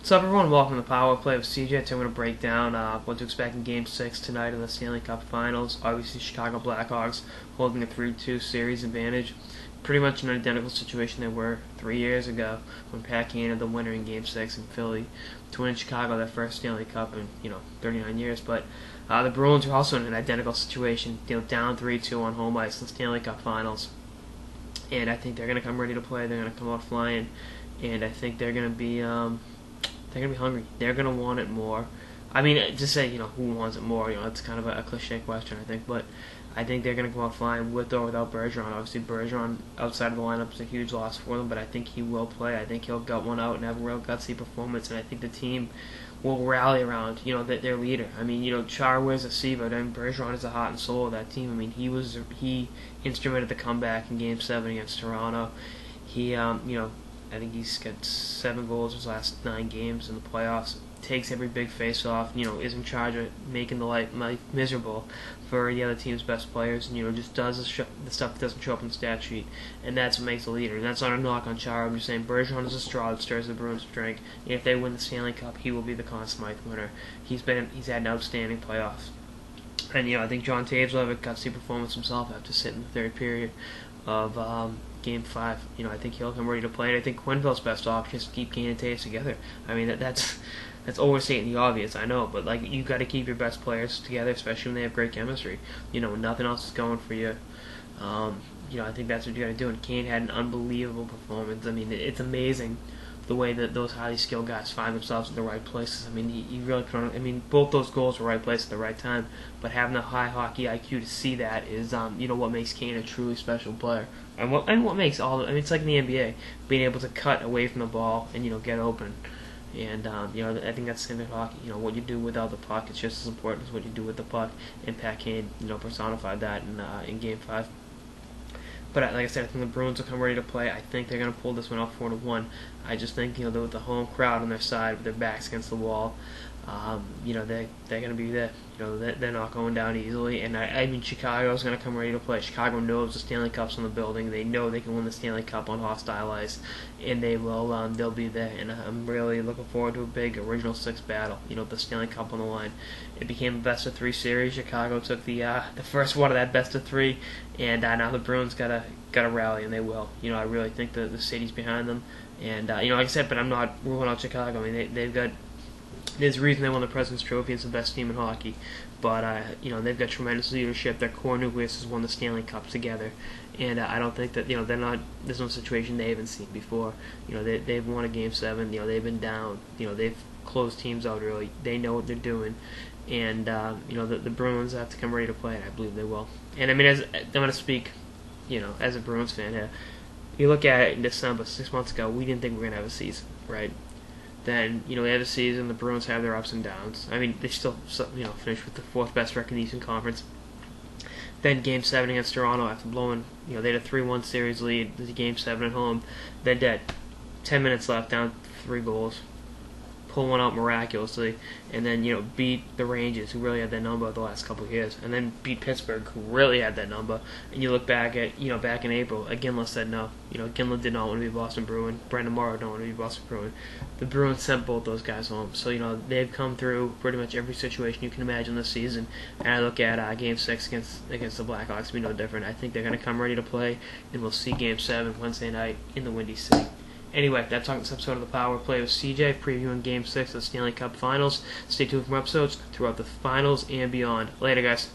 What's up, everyone? Welcome to Power Play with CJ. Today I'm going to break down what to expect in Game 6 tonight in the Stanley Cup Finals. Obviously, Chicago Blackhawks holding a 3-2 series advantage. Pretty much an identical situation they were 3 years ago when Pat Kane had the winner in Game 6 in Philly to win in Chicago their first Stanley Cup in 39 years. But the Bruins are also in an identical situation, down 3-2 on home ice in the Stanley Cup Finals. And I think they're going to come ready to play. They're going to come out flying, and I think they're going to be hungry. They're going to want it more. I mean, just say, who wants it more? It's kind of a cliche question, I think. But I think they're going to come out flying with or without Bergeron. Obviously, Bergeron outside of the lineup is a huge loss for them, but I think he will play. I think he'll gut one out and have a real gutsy performance, and I think the team will rally around, their leader. I mean, Char wears a C, but Bergeron is the heart and soul of that team. I mean, he instrumented the comeback in Game 7 against Toronto. He, I think he's got 7 goals in his last 9 games in the playoffs. Takes every big face-off, is in charge of making the life miserable for the other team's best players, and, just does the stuff that doesn't show up in the stat sheet, and that's what makes the leader. And that's not a knock on Chara. I'm just saying Bergeron is a straw that stirs the Bruins' drink, and if they win the Stanley Cup, he will be the Conn Smythe winner. He's had an outstanding playoffs. And, I think John Taves will have a gutsy performance himself after sitting the third period of Game 5. I think he'll come ready to play, and I think Quenneville's best option is to keep Kane and Taves together. I mean, that's overstating the obvious, I know, but you got to keep your best players together, especially when they have great chemistry. When nothing else is going for you. I think that's what you got to do. And Kane had an unbelievable performance. I mean, it's amazing the way that those highly skilled guys find themselves in the right places. I mean, he really put on. I mean, both those goals were right place at the right time. But having the high hockey IQ to see that is, what makes Kane a truly special player. And what makes all. I mean, it's like in the NBA, being able to cut away from the ball and get open. And I think that's the same in hockey. What you do without the puck is just as important as what you do with the puck. And Pat Kane, personified that in Game 5. But like I said, I think the Bruins will come ready to play. I think they're going to pull this one off 4-1. I just think with the home crowd on their side, with their backs against the wall, they're going to be there. They're not going down easily. And I mean, Chicago's going to come ready to play. Chicago knows the Stanley Cup's in the building. They know they can win the Stanley Cup on hostile ice, and they will. They'll be there. And I'm really looking forward to a big original 6 battle. The Stanley Cup on the line. It became a best of 3 series. Chicago took the first one of that best of 3, and now the Bruins gotta rally, and they will. I really think the city's behind them. And like I said, but I'm not ruling out Chicago. I mean, they've got. There's a reason they won the President's Trophy. It's the best team in hockey. But, they've got tremendous leadership. Their core nucleus has won the Stanley Cup together. And I don't think that, they're not, there's no situation they haven't seen before. They've won a Game 7. They've been down. They've closed teams out early. They know what they're doing. And, the Bruins have to come ready to play, and I believe they will. And, I mean, I'm going to speak, as a Bruins fan here. You look at it in December, 6 months ago, we didn't think we were going to have a season, right? Then, we have a season, the Bruins have their ups and downs. I mean, they still, finished with the 4th best record in the Eastern Conference. Then Game 7 against Toronto after blowing, they had a 3-1 series lead, Game 7 at home. Then dead. 10 minutes left, down 3 goals. Pull one out miraculously, and then, beat the Rangers, who really had that number the last couple of years, and then beat Pittsburgh, who really had that number. And you look back at, back in April, Ginla said no. Ginla did not want to be a Boston Bruin. Brendan Morrow didn't want to be a Boston Bruin. The Bruins sent both those guys home. So, they've come through pretty much every situation you can imagine this season. And I look at Game 6 against the Blackhawks, be no different. I think they're going to come ready to play, and we'll see Game 7 Wednesday night in the Windy City. Anyway, that's on this episode of the Power Play with CJ, previewing Game 6 of the Stanley Cup Finals. Stay tuned for more episodes throughout the finals and beyond. Later, guys.